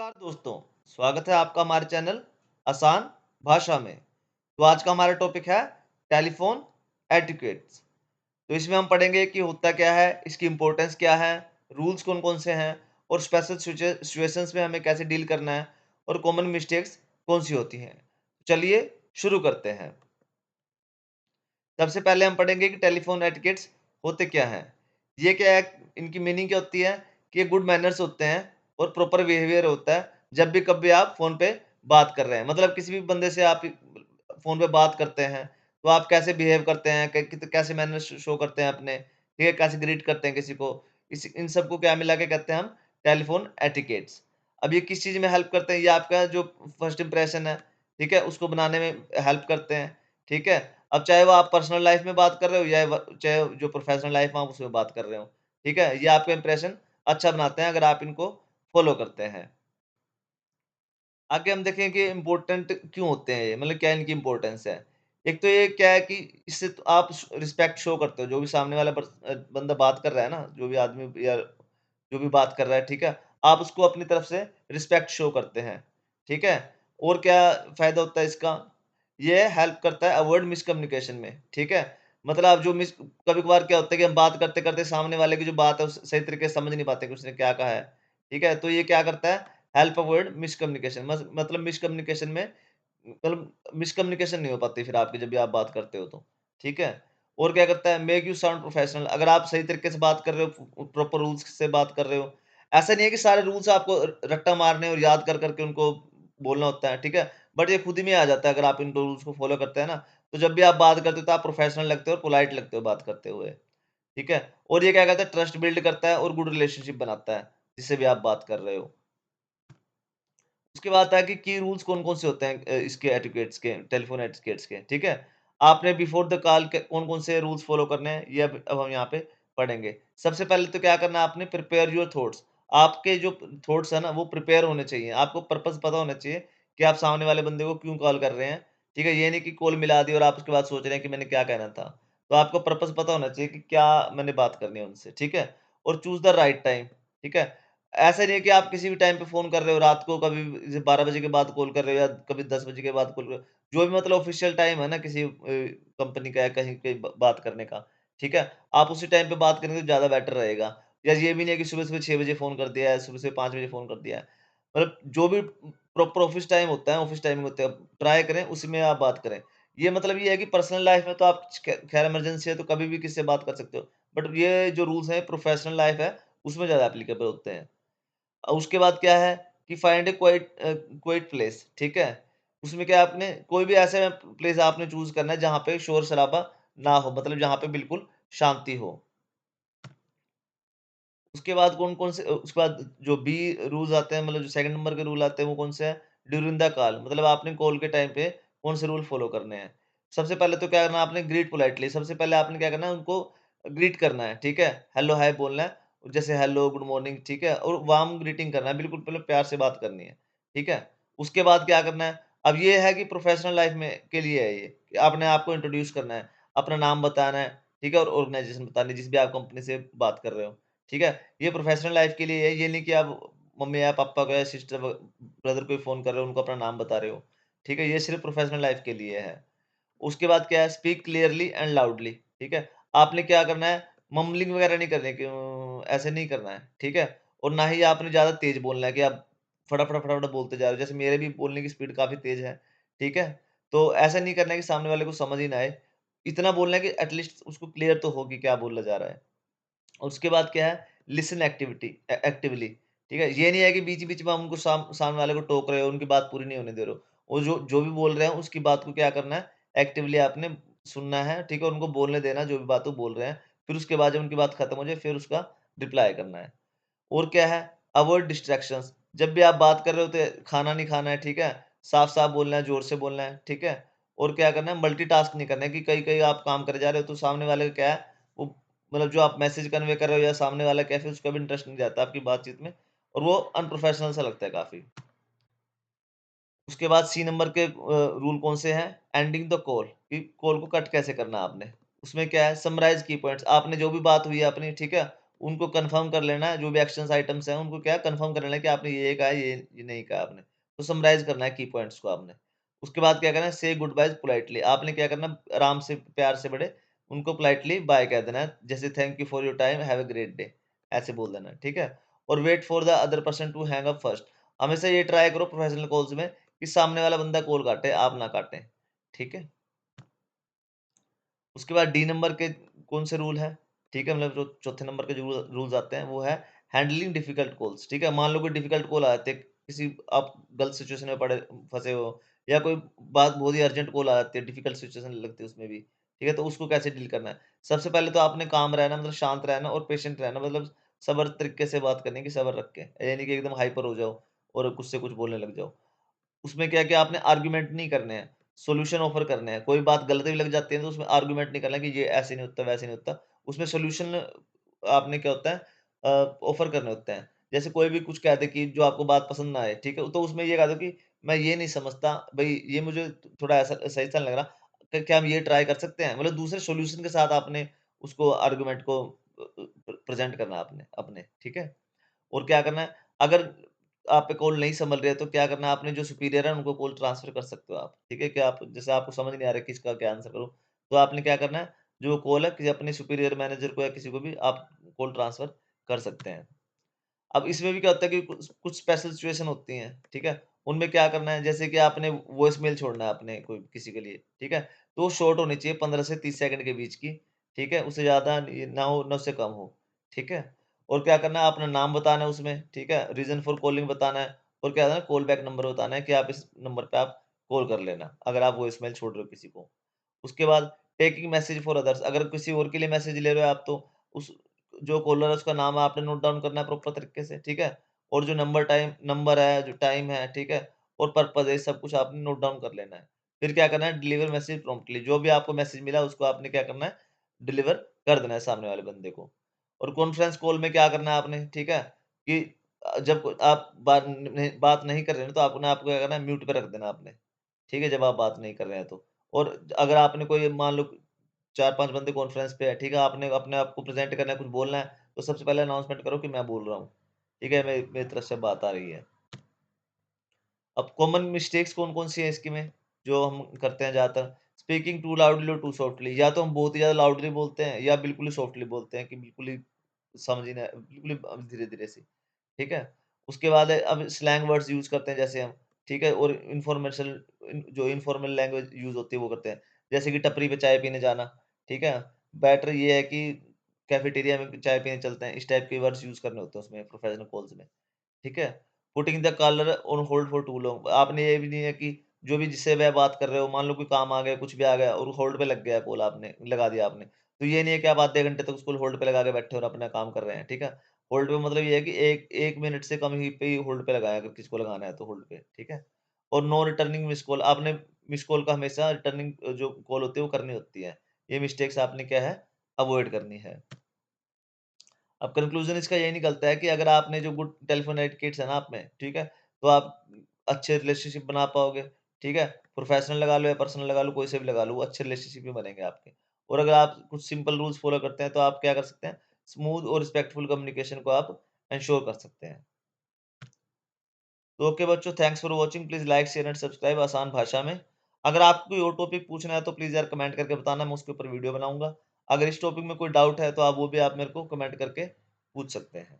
नमस्कार दोस्तों, स्वागत है आपका हमारे चैनल आसान भाषा में। तो आज का हमारा टॉपिक है टेलीफोन एटिकेट्स। तो इसमें हम पढ़ेंगे कि होता क्या है, इसकी इम्पोर्टेंस क्या है, रूल्स कौन-कौन से हैं और स्पेशल सिचुएशंस में हमें कैसे डील करना है और कॉमन मिस्टेक्स कौन-सी होती हैं। चलिए शुरू करते हैं। सबसे पहले हम पढ़ेंगे कि टेलीफोन एटिकेट्स होते क्या हैं। ये क्या है, इनकी मीनिंग क्या होती है कि ये गुड मैनर्स होते हैं और प्रॉपर बिहेवियर होता है जब भी कभी आप फ़ोन पे बात कर रहे हैं। मतलब किसी भी बंदे से आप फ़ोन पे बात करते हैं, तो आप कैसे बिहेव करते हैं, क कित कैसे मैनर्स शो करते हैं अपने, ठीक है? कैसे ग्रीट करते हैं किसी को। इस इन सबको क्या मिला के कहते हैं हम टेलीफोन एटिकेट्स। अब ये किस चीज़ में हेल्प करते हैं, ये आपका जो फर्स्ट इंप्रेशन है, ठीक है? उसको बनाने में हेल्प करते हैं, ठीक है? अब चाहे वो आप पर्सनल लाइफ में बात कर रहे हो या चाहे जो प्रोफेशनल लाइफ में आप उसमें बात कर रहे हो, ठीक है? ये आपका इंप्रेशन अच्छा बनाते हैं अगर आप इनको फॉलो करते हैं। आगे हम देखें कि इम्पोर्टेंट क्यों होते हैं ये, मतलब क्या इनकी इम्पोर्टेंस है। एक तो ये क्या है कि इससे तो आप रिस्पेक्ट शो करते हो, जो भी सामने वाला बंदा बात कर रहा है ना, जो भी आदमी या जो भी बात कर रहा है, ठीक है? आप उसको अपनी तरफ से रिस्पेक्ट शो करते हैं, ठीक है? और क्या फ़ायदा होता है इसका? ये हेल्प करता है अवॉइड मिसकम्युनिकेशन में, ठीक है? मतलब आप जो मिस कभी-कभार क्या होता है कि हम बात करते-करते सामने वाले की जो बात है, उस सही तरीके से समझ नहीं पाते कि उसने क्या कहा है, ठीक है? तो ये क्या करता है, हेल्प अवॉइड मिसकम्युनिकेशन मतलब मिसकम्युनिकेशन में मतलब मिसकम्युनिकेशन नहीं हो पाती फिर आपकी जब भी आप बात करते हो तो, ठीक है? और क्या करता है, मेक यू साउंड प्रोफेशनल। अगर आप सही तरीके से बात कर रहे हो, प्रॉपर रूल्स से बात कर रहे हो, ऐसा नहीं है कि सारे रूल्स आपको रट्टा मारने और याद कर के उनको बोलना होता है, ठीक है? बट ये खुद ही में आ जाता है अगर आप इन रूल्स को फॉलो करते हैं ना, तो जब भी आप बात करते हो तो आप प्रोफेशनल लगते हो और पोलाइट लगते हो बात करते हुए, ठीक है? और ये क्या करता है, ट्रस्ट बिल्ड करता है और गुड रिलेशनशिप बनाता है, जिससे भी आप बात कर रहे हो। उसके बाद आता है कि की रूल्स कौन-कौन से होते हैं इसके एटिकेट्स के, टेलीफ़ोन एटिकेट्स के, ठीक है? आपने बिफोर द कॉल के कौन-कौन से रूल्स फ़ॉलो करने हैं, ये अब हम यहाँ पे पढ़ेंगे। सबसे पहले तो क्या करना है आपने, प्रिपेयर योर थॉट्स। आपके जो थॉट्स हैं ना, वो प्रिपेयर होने चाहिए। आपको पर्पज़ पता होना चाहिए कि आप सामने वाले बंदे को क्यों कॉल कर रहे हैं, ठीक है? ये नहीं कि कॉल मिला दी और आप उसके बाद सोच रहे हैं कि मैंने क्या कहना था। तो आपको पर्पज़ पता होना चाहिए कि क्या मैंने बात करनी है उनसे, ठीक है? और चूज़ द राइट टाइम, ठीक है? ऐसा नहीं है कि आप किसी भी टाइम पे फ़ोन कर रहे हो, रात को कभी जैसे 12 बजे के बाद कॉल कर रहे हो या कभी 10 बजे के बाद कॉल कर रहे हो। जो भी मतलब ऑफ़िशियल टाइम है ना किसी कंपनी का या कहीं पे ब बात करने का, ठीक है? आप उसी टाइम पे बात करेंगे तो ज़्यादा बेटर रहेगा। या ये भी नहीं है कि सुबह-सुबह 6 बजे फ़ोन कर दिया है, सुबह-सुबह 5 बजे फ़ोन कर दिया है। मतलब जो भी प्रॉपर ऑफ़िस टाइम होता है, ऑफ़िस टाइमिंग होता है, ट्राई करें उसी में आप बात करें। ये है कि पर्सनल लाइफ़ में तो आप खैर इमरजेंसी है तो कभी भी किसी से बात कर सकते हो। बट ये जो रूल्स हैं प्रोफ़ेशनल लाइफ़ है, उसमें ज़्यादा एप्लीकेबल होते हैं। उसके बाद क्या है कि फाइंड ए क्वाइट प्लेस, ठीक है? उसमें क्या आपने कोई भी ऐसा प्लेस आपने चूज़ करना है जहाँ पे शोर-शराबा ना हो, मतलब जहाँ पे बिल्कुल शांति हो। उसके बाद कौन-कौन से उसके बाद जो बी रूल्स आते हैं, मतलब जो सेकंड नंबर के रूल आते हैं वो कौन से हैं? ड्यूरिंग द कॉल, मतलब आपने कॉल के टाइम पे कौन से रूल फॉलो करने हैं। सबसे पहले तो क्या करना है आपने, ग्रीट पोलाइटली। सबसे पहले आपने क्या करना है, उनको ग्रीट करना है, ठीक है? हेलो, हाय बोलना है। जैसे हेलो, गुड मॉर्निंग, ठीक है? और वार्म ग्रीटिंग करना है, बिल्कुल मतलब प्यार से बात करनी है, ठीक है? उसके बाद क्या करना है, अब ये है कि प्रोफेशनल लाइफ में के लिए है ये, कि आपने आपको इंट्रोड्यूस करना है, अपना नाम बताना है, ठीक है? और ऑर्गनाइजेशन बतानी है जिस भी आप कंपनी से बात कर रहे हो, ठीक है? ये प्रोफेशनल लाइफ के लिए है, ये नहीं कि आप मम्मी या पापा को या सिस्टर ब्रदर को ही फ़ोन कर रहे हो, उनको अपना नाम बता रहे हो, ठीक है? ये सिर्फ़ प्रोफेशनल लाइफ के लिए है। उसके बाद क्या है, स्पीक क्लियरली एंड लाउडली, ठीक है? आपने क्या करना है, मम्बलिंग वगैरह नहीं करनी कि ऐसे नहीं करना है, ठीक है? और ना ही आपने ज़्यादा तेज़ बोलना है कि आप फटाफट बोलते जा रहे हो, जैसे मेरे भी बोलने की स्पीड काफ़ी तेज़ है, ठीक है? तो ऐसा नहीं करना है कि सामने वाले को समझ ही ना आए। इतना बोलना है कि एट लीस्ट उसको क्लियर तो हो कि क्या बोला जा रहा है। और उसके बाद क्या है, लिसन एक्टिवली, ठीक है? ये नहीं है कि बीच-बीच में हम उनको सामने वाले को टोक रहे हो, उनकी बात पूरी नहीं होने दे रहे हो। और जो जो भी बोल रहे हैं उसकी बात को क्या करना है, एक्टिवली आपने सुनना है, ठीक है? उनको बोलने देना जो भी बात वो बोल रहे हैं। फिर उसके बाद जब उनकी बात खत्म हो जाए फिर उसका रिप्लाई करना है। और क्या है, अवॉइड डिस्ट्रैक्शंस। जब भी आप बात कर रहे हो तो खाना नहीं खाना है, ठीक है? साफ-साफ बोलना है, ज़ोर से बोलना है, ठीक है? और क्या करना है, मल्टीटास्क नहीं करना है कि कहीं-कहीं आप काम करे जा रहे हो तो सामने वाले का क्या है, वो मतलब जो आप मैसेज कन्वे कर रहे हो या सामने वाला क्या है, फिर उसका भी इंटरेस्ट नहीं जाता आपकी बातचीत में और वो अनप्रोफेशनल सा लगता है काफ़ी। उसके बाद सी नंबर के रूल कौन से हैं? एंडिंग द कॉल, कि कॉल को कट कैसे करना है आपने। उसमें क्या है, समराइज़ की पॉइंट्स, आपने जो भी बात हुई है अपनी, ठीक है? उनको कन्फर्म कर लेना है, जो भी एक्शंस आइटम्स हैं, उनको क्या कन्फर्म कर लेना है कि आपने ये कहा है, ये नहीं कहा आपने। तो समराइज़ करना है की पॉइंट्स को आपने। उसके बाद क्या करना है, से गुड बायज़ पोलाइटली। आपने क्या करना है, आराम से, प्यार से बड़े उनको पोलाइटली बाय कह देना है। जैसे thank you for your time, have a great day, ऐसे बोल देना है, ठीक है? और wait for the other person to hang up first. हमेशा ये ट्राई करो प्रोफेशनल कॉल्स में कि सामने वाला बंदा कॉल काटे, आप ना काटें, ठीक है? उसके बाद डी नंबर के कौन से रूल हैं, ठीक है? मतलब जो चौथे नंबर के जो रूल्स आते हैं, वो है हैंडलिंग डिफिकल्ट कॉल्स, ठीक है? मान लो कोई डिफिकल्ट कॉल आ जाती है, किसी आप गलत सिचुएशन में पड़े फँसे हो, या कोई बात बहुत ही अर्जेंट कॉल आ जाती है, डिफिकल्ट सिचुएशन लगती है उसमें भी, ठीक है? तो उसको कैसे डील करना है? सबसे पहले तो आपने काम रहना, मतलब शांत रहना और पेशेंट रहना, मतलब सब्र तरीके से बात करनी है कि सब्र रख के, ये नहीं कि एकदम हाइपर हो जाओ और कुछ से कुछ बोलने लग जाओ। उसमें क्या किया आपने, आर्गुमेंट नहीं करने हैं, सॉल्यूशन ऑफर करने हैं। कोई बात गलत भी लग जाती है तो उसमें आर्गुमेंट नहीं करना कि ये ऐसे नहीं होता, वैसे नहीं होता। उसमें सॉल्यूशन आपने क्या होता है, ऑफर करने होते हैं। जैसे कोई भी कुछ कह दे कि जो आपको बात पसंद ना आए, ठीक है? तो उसमें ये कह दो कि मैं ये नहीं समझता, भई ये मुझे थोड़ा ऐसा सही सा नहीं लग रहा, क्या हम ये ट्राई कर सकते हैं? मतलब दूसरे सॉल्यूशन के साथ आपने उसको आर्गुमेंट को प्रेज़ेंट करना है आपने अपने, ठीक है? और क्या करना है, अगर आप पे कॉल नहीं संभल रही है, तो क्या करना है, आपने जो सुपीरियर है, उनको कॉल ट्रांसफर कर सकते हो आप, ठीक है? कि आप जैसे आपको समझ नहीं आ रहा है किसका क्या आंसर करूँ, तो आपने क्या करना है, जो कॉल है, किसी अपने सुपीरियर मैनेजर को या किसी को भी आप कॉल ट्रांसफर कर सकते हैं। अब इसमें भी क्या होता है कि कुछ कुछ स्पेशल सिचुएशन होती हैं, ठीक है? उनमें क्या करना है, जैसे कि आपने वॉइसमेल छोड़ना है अपने कोई किसी के लिए, ठीक है? तो वो शॉर्ट होनी चाहिए, 15 से 30 सेकंड के बीच की, ठीक है? उससे ज़्यादा ना हो, ना उससे कम हो, ठीक है? और क्या करना है, अपना नाम बताना है उसमें, ठीक है? रीज़न फॉर कॉलिंग बताना है और क्या है ना, कॉल बैक नंबर बताना है कि आप इस नंबर पे आप कॉल कर लेना, अगर आप वॉइसमेल छोड़ रहे हो किसी को। उसके बाद टेकिंग मैसेज फॉर अदर्स, अगर किसी और के लिए मैसेज ले रहे हो आप, तो उस जो कॉलर है उसका नाम आपने नोट डाउन करना है प्रॉपर तरीके से, ठीक है? और जो नंबर है, जो टाइम है, ठीक है? और पर्पज़ है, सब कुछ आपने नोट डाउन कर लेना है। फिर क्या करना है, डिलीवर मैसेज प्रॉम्प्टली, जो भी आपको मैसेज मिला उसको आपने क्या करना है, डिलीवर कर देना है सामने वाले बंदे को। और कॉन्फ्रेंस कॉल में क्या करना है आपने, ठीक है? कि जब आप बात नहीं कर रहे हैं, तो आपको क्या करना है, म्यूट पे रख देना आपने, ठीक है? जब आप बात नहीं कर रहे हैं तो। और अगर आपने कोई मान लो 4-5 बंदे कॉन्फ्रेंस पे है, ठीक है? आपने अपने आप को प्रेज़ेंट करना है, कुछ बोलना है, तो सबसे पहले अनाउंसमेंट करो कि मैं बोल रहा हूँ, ठीक है? मेरी तरफ से बात आ रही है। अब कॉमन मिस्टेक्स कौन-कौन सी हैं इसकी में, जो हम करते हैं ज़्यादातर? स्पीकिंग टू लाउडली और टू सॉफ्टली, या तो हम बहुत ही ज़्यादा लाउडली बोलते हैं या बिल्कुल ही सॉफ्टली बोलते हैं कि बिल्कुल ही समझ ही ना, बिल्कुल ही धीरे-धीरे से, ठीक है? उसके बाद अब स्लैंग वर्ड्स यूज़ करते हैं जैसे हम, ठीक है? और जो इन्फॉर्मल लैंग्वेज यूज़ होती है वो करते हैं। जैसे कि टपरी पे चाय पीने जाना, ठीक है? बेटर ये है कि कैफेटेरिया में चाय पीने चलते हैं, इस टाइप के वर्ड्स यूज़ करने होते हैं उसमें प्रोफेशनल कॉल्स में, ठीक है? Putting the caller on hold for too long, आपने ये भी नहीं है कि जो भी जिससे वह बात कर रहे हो, मान लो कोई काम आ गया, कुछ भी आ गया और होल्ड पे लग गया कॉल, आपने लगा दिया आपने। तो ये नहीं है कि आप आधे घंटे तक उसको होल्ड पे लगा के बैठे हो और अपना काम कर रहे हैं, ठीक है? होल्ड पे मतलब ये है कि 1 मिनट से कम ही पे ही होल्ड पे लगाएँ, अगर किसी को लगाना है तो होल्ड पे, ठीक है? और नो रिटर्निंग मिस्ड कॉल, आपने मिस्ड कॉल का हमेशा रिटर्निंग जो कॉल होती है वो करनी होती है। ये मिस्टेक्स आपने क्या है, अवॉइड करनी है। अब कंक्लूज़न इसका यही निकलता है कि अगर आपने जो गुड टेलीफ़ोन एटिकेट्स है ना आप में, ठीक है? तो आप अच्छे रिलेशनशिप बना पाओगे, ठीक है? प्रोफ़ेशनल लगा लो या पर्सनल लगा लो, कोई से भी लगा लो, वो अच्छे रिलेशनशिप ही बनेंगे आपके। और अगर आप कुछ सिंपल रूल्स फ़ॉलो करते हैं, तो आप क्या कर सकते हैं, स्मूथ और रिस्पेक्टफुल कम्युनिकेशन को आप एन्श्योर कर सकते हैं। तो ओके बच्चों, thanks for watching, please like, share and subscribe आसान भाषा में। अगर आपको कोई और टॉपिक पूछना है तो प्लीज़ यार कमेंट करके बताना, मैं उसके ऊपर वीडियो बनाऊँगा। अगर इस टॉपिक में कोई डाउट है तो आप वो भी आप मेरे को कमेंट करके पूछ सकते हैं।